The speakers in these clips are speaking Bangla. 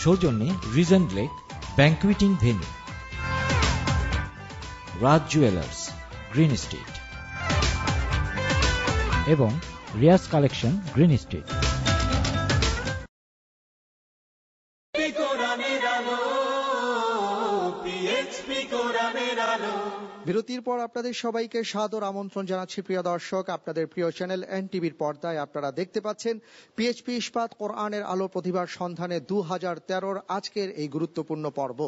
সৌজন্যে রিজেন্ট লেক ব্যাংকুয়েটিং ভেন্যু, রাজ জুয়েলার্স, গ্রিন স্ট্রিট এবং রিয়াজ কালেকশন, গ্রিন স্ট্রিট। বিরতির পর আপনাদের সবাইকে সাদর আমন্ত্রণ জানাচ্ছি প্রিয় দর্শক। আপনাদের প্রিয় চ্যানেল এনটিভির পর্দায় আপনারা দেখতে পাচ্ছেন পিএইচপি ইস্পাত কোরআনের আলো প্রতিভার সন্ধানে 2013 আজকের এই গুরুত্বপূর্ণ পর্ব।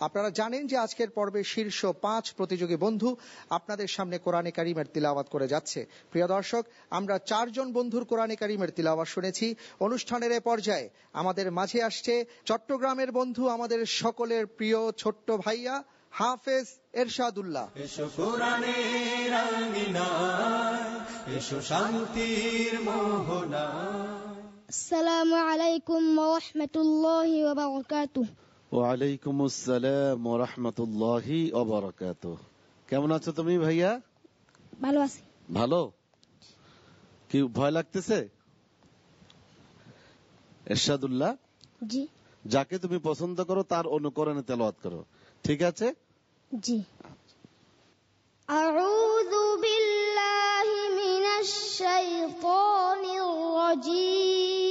আপনারা জানেন যে আজকের পর্বে শীর্ষ 5 প্রতিযোগী বন্ধু আপনাদের সামনে কোরআনে কারিমের তিলাওয়াত করে যাচ্ছে। প্রিয় দর্শক, আমরা 4 জন বন্ধুর কোরআনে কারিমের তিলাওয়াত শুনেছি। অনুষ্ঠানের এ পর্যায়ে আমাদের মাঝে আসছে চট্টগ্রামের বন্ধু, আমাদের সকলের প্রিয় ছোট্ট ভাইয়া হাফেজ এরশাদুল্লাহ। এসো কোরআনের আঙিনায়, এসো শান্তির মোহনায়। আসসালামু আলাইকুম ওয়া রাহমাতুল্লাহি ওয়া বারাকাতুহু। ওয়া আলাইকুম আসসালাম ওয়া রাহমাতুল্লাহি ওয়া বারাকাতুহু। কেমন আছো তুমি ভাইয়া? ভালো আছি। ভালো? কি ভয় লাগতেছে? এরশাদুল্লাহ, জি। যাকে তুমি পছন্দ করো তার অনুকরণে তেলাওয়াত করো, ঠিক আছে? জি। আউযু বিল্লাহি মিনাশ শাইতানির রাজীম।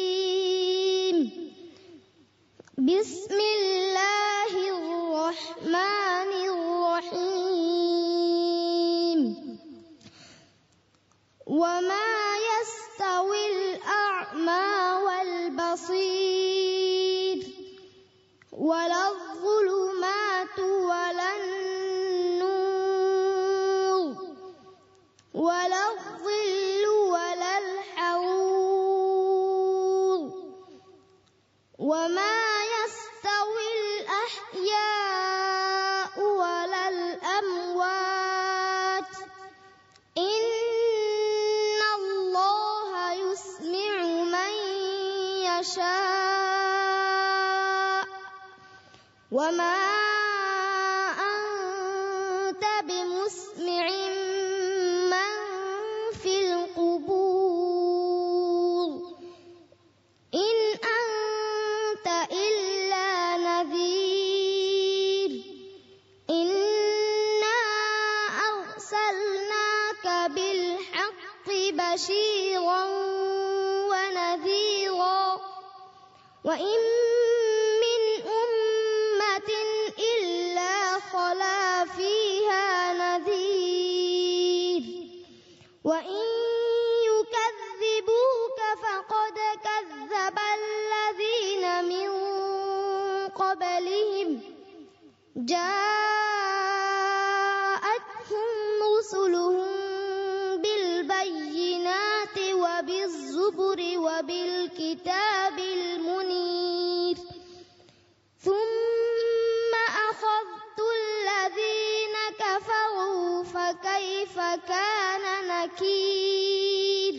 বিসমিল্লাহির রহমানির রহিম। ওয়া মা ইয়াস্তাউিল আ'মা ওয়াল বাসীর ওয়ালা الظُّلُمَاتُ وَلَا النُّورُ وَلَا الظِّلُّ وَلَا الْحَرُورُ وَمَا يَسْتَوِي الْأَحْيَاءُ وَلَا الْأَمْوَاتُ إِنَّ اللَّهَ يُسْمِعُ مَن يَشَاءُ وَمَا أَنْتَ بِمُسْمِعٍ مَّن فِي الْقُبُورِ إِنْ أَنْتَ إِلَّا نَذِيرٌ إِنَّا أَرْسَلْنَاكَ بِالْحَقِّ بَشِيرًا وَنَذِيرًا وَإِن مِّنْ أُمَّةٍ إِلَّا خَلَا فِيهَا نَذِيرٌ وَإِن يُكَذِّبُوكَ فَقَدْ كَذَّبَ الَّذِينَ مِن قَبْلِهِمْ جَاءَتْهُمْ رُسُلُهُم بِالْبَيِّنَاتِ وَبِالزُّبُرِ وَبِالْكِتَابِ الْمُنِيرِ ثُمَّ أَخَذْتُ الَّذِينَ كَفَرُوا فَكَيْفَ كَانَ نَكِيرِ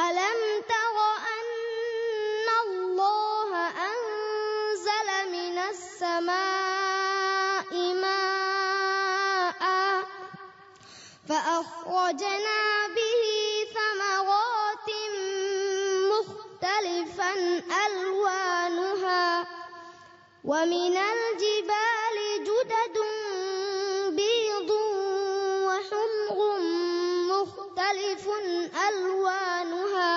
أَلَمْ تَرَ أَنَّ اللَّهَ أَنزَلَ مِنَ السَّمَاءِ مَاءً فَأَخْرَجْنَا بِهِ ثَمَرَاتٍ مُخْتَلِفًا أَلْوَانُهَا وَمِنَ الْجِبَالِ جُدَدٌ بِيضٌ وَحُمْرٌ مُخْتَلِفٌ أَلْوَانُهَا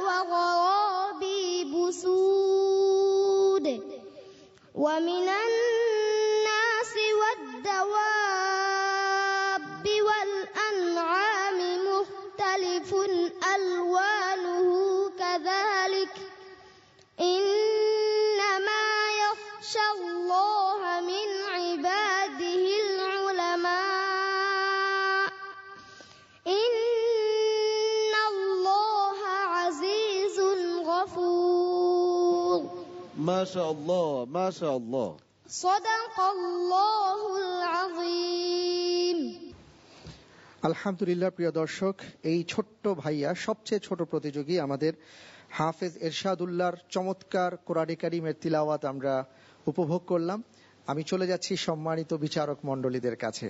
وَغَرَابِيبُ سُودٌ وَمِنَ النَّاسِ وَالدَّوَابِّ وَالْأَنْعَامِ مُخْتَلِفٌ أَلْوَانُهُ كَذَلِكَ إِنَّمَا يَخْشَى اللَّهَ مِنْ عِبَادِهِ الْعُلَمَاءُ إِنَّ اللَّهَ عَزِيزٌ غَفُورٌ মাশাআল্লাহ, মাশাআল্লাহ। সাদাকাল্লাহুল আযীম। আলহামদুলিল্লাহ। প্রিয় দর্শক, এই ছোট্ট ভাইয়া, সবচেয়ে ছোট প্রতিযোগী আমাদের হাফেজ এরশাদুল্লাহর চমৎকার কোরআনে কারিমের তিলাওয়াত আমরা উপভোগ করলাম। আমি চলে যাচ্ছি সম্মানিত বিচারক মণ্ডলীদের কাছে।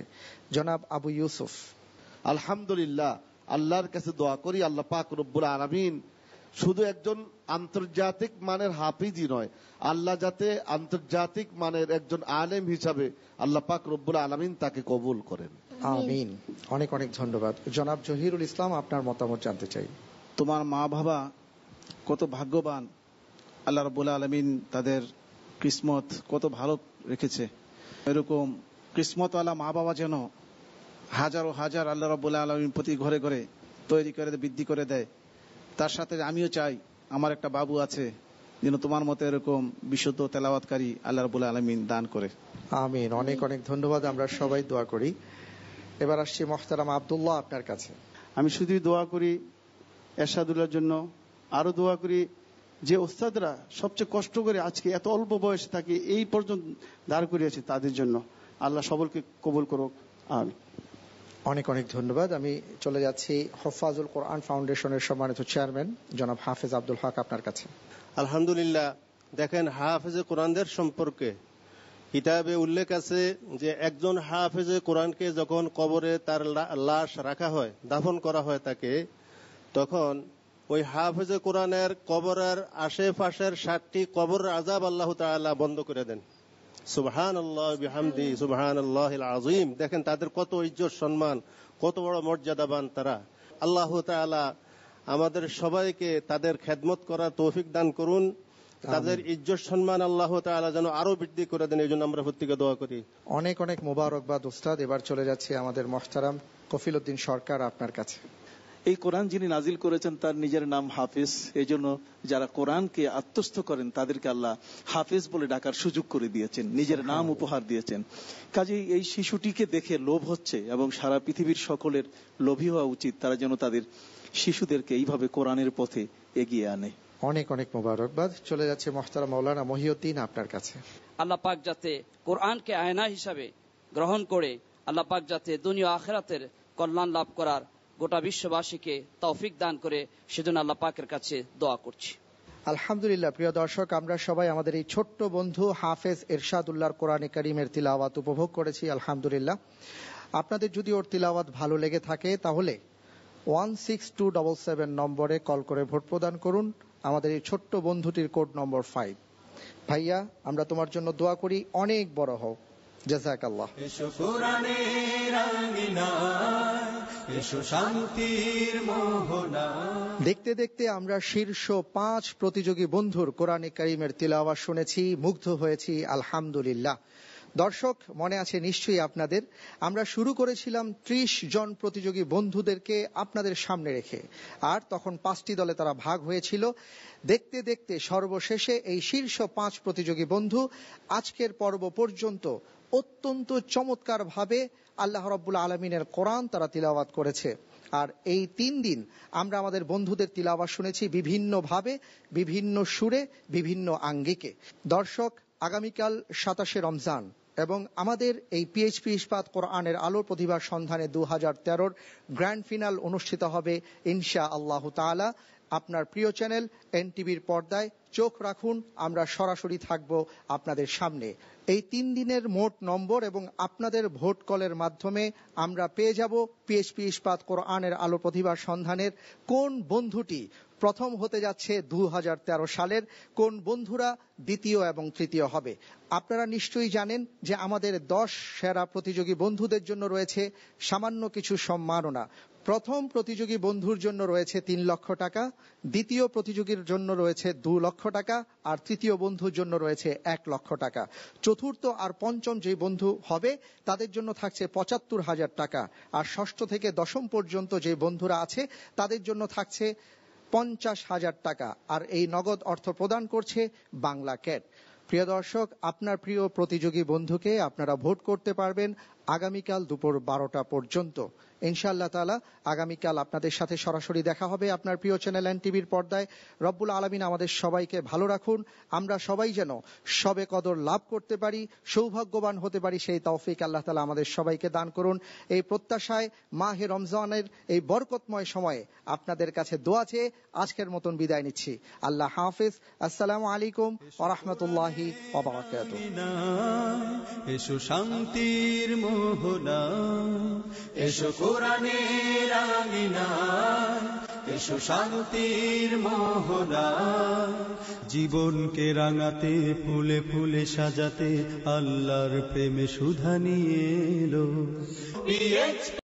জনাব আবু ইউসুফ। আলহামদুলিল্লাহ, আল্লাহর কাছে দোয়া করি, আল্লাহ পাক রব্বুল আলামিন শুধু একজন আন্তর্জাতিক মানের হাফিজই নয়, আল্লাহ যাতে আন্তর্জাতিক মানের একজন আলেম হিসাবে আল্লাহ পাক রব্বুল আলামিন তাকে কবুল করেন। আমিন। অনেক অনেক ধন্যবাদ। জনাব জহিরুল ইসলাম, আপনার মতামত জানতে চাই। তোমার মা বাবা কত ভাগ্যবান, আল্লাহ রাব্বুল আলামিন তাদের কিসমত কত ভালো রেখেছে। এরকম কিসমতওয়ালা মা বাবা যেন হাজারো হাজার আল্লাহ রাব্বুল আলামিন প্রতি ঘরে ঘরে তৈরি করে বৃদ্ধি করে দেয়। তার সাথে আমিও চাই আমার একটা বাবু আছে যেন তোমার মতো এরকম বিশুদ্ধ তেলাওয়াতকারী আল্লাহ রাব্বুল আলামিন দান করে। আমিন। অনেক অনেক ধন্যবাদ। আমরা সবাই দোয়া করি। এবার আসছি মোহতারাম আব্দুল্লাহ, আপনার কাছে। আমি শুধুই দোয়া করি এরশাদুল্লাহর জন্য, আরো দোয়া করি যে ওস্তাদরা সবচেয়ে কষ্ট করে আজকে এত অল্প বয়সে তাকে এই পর্যন্ত দাঁড় করিয়েছে, তাদের জন্য আল্লাহ সকলকে কবুল করুক। আমিন। অনেক অনেক ধন্যবাদ। আমি চলে যাচ্ছি হফাজুল কোরআন ফাউন্ডেশনের সম্মানিত চেয়ারম্যান জনাব হাফেজ আব্দুল হক, আপনার কাছে। আলহামদুলিল্লাহ, দেখেন হাফেজে কোরআনদের সম্পর্কে কিতাবে উল্লেখ আছে যে একজন হাফেজে কোরআনকে যখন কবরে তার লাশ রাখা হয়, দাফন করা হয় তাকে, তখন ওই হাফেজে কোরআনের কবরের আশেপাশের 60টি কবর আযাব আল্লাহ তাআলা বন্ধ করে দেন। সুবহানাল্লাহ বিহামদি সুবহানাল্লাহিল আযীম। দেখেন তাদের কত ইজ্জত সম্মান, কত বড় মর্যাদাবান তারা। আল্লাহ তাআলা আমাদের সবাইকে তাদের খেদমত করার তৌফিক দান করুন। তাদের ইজ্জত সম্মান আল্লাহ তাআলা যেন আরো বৃদ্ধি করে দেন, এই জন্য আমরা প্রত্যেকে দোয়া করি। অনেক অনেক মোবারকবাদ উস্তাদ। এবার চলে যাচ্ছে আমাদের মোহতারাম কফিল উদ্দিন সরকার, আপনার কাছে। এই কোরআন যিনি নাজিল করেছেন তার নিজের নাম হাফেজ, এই জন্য যারা কোরআনকে আত্মস্থ করেন তাদেরকে আল্লাহ হাফেজ বলে ডাকার সুযোগ করে দিয়েছেন, নিজের নাম উপহার দিয়েছেন। কাজেই এই শিশুটিকে দেখে লোভ হচ্ছে এবং সারা পৃথিবীর সকলের লোভী হওয়া উচিত, তারা যেন তাদের শিশুদেরকে এইভাবে কোরআনের পথে এগিয়ে আনে। অনেক অনেক মোবারকবাদ। চলে যাচ্ছে মোহতারাম মাওলানা মহিউদ্দিন, আপনার কাছে। আল্লাহ পাক যাতে কোরআনকে আয়না হিসাবে গ্রহণ করে আল্লাহ পাক যাতে দুনিয়া আখিরাতের কল্যাণ লাভ করার গোটা বিশ্ববাসীকে তৌফিক দান করে, সেজন্য আল্লাহ পাকের কাছে দোয়া করছি। আলহামদুলিল্লাহ। প্রিয় দর্শক, আমরা সবাই আমাদের এই ছোট্ট বন্ধু হাফেজ এরশাদুল্লাহর কোরআনে কারীমের তিলাওয়াত উপভোগ করেছি। আলহামদুলিল্লাহ। আপনাদের যদি ওর তিলাওয়াত ভালো লেগে থাকে তাহলে 16277 নম্বরে কল করে ভোট প্রদান করুন। আমাদের এই ছোট্ট বন্ধুটির কোড নম্বর 5। ভাইয়া, আমরা তোমার জন্য দোয়া করি, অনেক বড় হও। জাযাকাল্লাহ। এসো কোরআনের আঙিনায়, এসো শান্তির মোহনায়। দেখতে দেখতে আমরা শীর্ষ 5 প্রতিযোগী বন্ধুর কোরআনে কারীমের তিলাওয়াত শুনেছি, মুগ্ধ হয়েছি। আলহামদুলিল্লাহ। দর্শক, মনে আছে নিশ্চয়ই আপনাদের, আমরা শুরু করেছিলাম 30 জন প্রতিযোগী বন্ধুদেরকে আপনাদের সামনে রেখে, আর তখন 5টি দলে তারা ভাগ হয়েছিল। দেখতে দেখতে সর্বশেষে এই শীর্ষ 5 প্রতিযোগী বন্ধু আজকের পর্ব পর্যন্ত অত্যন্ত চমৎকার ভাবে আল্লাহ রাব্বুল আলামিনের কোরআন তারা তিলাওয়াত করেছে। আর এই 3 দিন আমরা আমাদের বন্ধুদের তিলাওয়াত শুনেছি বিভিন্ন ভাবে, বিভিন্ন সুরে, বিভিন্ন আঙ্গিকে। দর্শক, আগামীকাল 27শে রমজান এবং আমাদের এই পিএইচপি ইস্পাত কোরআনের আলোর প্রতিভার সন্ধানে 2013 গ্র্যান্ড ফিনাল অনুষ্ঠিত হবে ইনশাআল্লাহ তাআলা। আপনার প্রিয় চ্যানেল এনটিভির পর্দায় চোখ রাখুন, আমরা সরাসরি থাকব আপনাদের সামনে। এই 3 দিনের মোট নম্বর এবং আপনাদের ভোট কলের মাধ্যমে আমরা পেয়ে যাব পিএইচপি ইস্পাত কোরআনের আলো প্রতিভার সন্ধানের কোন বন্ধুটি প্রথম হতে যাচ্ছে 2013 সালের, কোন বন্ধুরা দ্বিতীয় এবং তৃতীয় হবে। আপনারা নিশ্চয়ই জানেন যে আমাদের 10 সেরা প্রতিযোগী বন্ধুদের জন্য রয়েছে সামান্য কিছু সম্মাননা। প্রথম প্রতিযোগী বন্ধুর জন্য রয়েছে 3 লক্ষ টাকা, দ্বিতীয় প্রতিযোগীর জন্য রয়েছে 2 লক্ষ টাকা, আর তৃতীয় বন্ধুর জন্য রয়েছে 1 লক্ষ টাকা। চতুর্থ আর পঞ্চম যে বন্ধু হবে তাদের জন্য থাকছে 75,000 টাকা, আর ষষ্ঠ থেকে দশম পর্যন্ত যে বন্ধুরা আছে তাদের জন্য থাকছে 50,000 টাকা। আর এই নগদ অর্থ প্রদান করছে বাংলা ক্যাট। প্রিয় দর্শক, আপনার প্রিয় প্রতিযোগী বন্ধুকে আপনারা ভোট করতে পারবেন আগামীকাল দুপুর 12টা পর্যন্ত। ইনশাআল্লাহ তাআলা আগামীকাল আপনাদের সাথে সরাসরি দেখা হবে আপনার প্রিয় চ্যানেল এনটিভির পর্দায়। রব্বুল আলামিন আমাদের সবাইকে ভালো রাখুন, আমরা সবাই যেন শবে কদর লাভ করতে পারি, সৌভাগ্যবান হতে পারি, সেই তৌফিক আল্লাহ তাআলা আমাদের সবাইকে দান করুন। এই প্রত্যাশায় মাহে রমজানের এই বরকতময় সময়ে আপনাদের কাছে দোয়া চেয়ে আজকের মতন বিদায় নিচ্ছি। আল্লাহ হাফেজ। আসসালামু আলাইকুম ওয়া রাহমাতুল্লাহি ওয়া বারাকাতুহু। এসো শান্তির মোহনা, এসো কোরআনের আঙিনায়, এসো শান্তির মোহনা, জীবনকে রাঙাতে ফুলে ফুলে সাজাতে আল্লাহর প্রেমে সুধা নিয়ে এলো।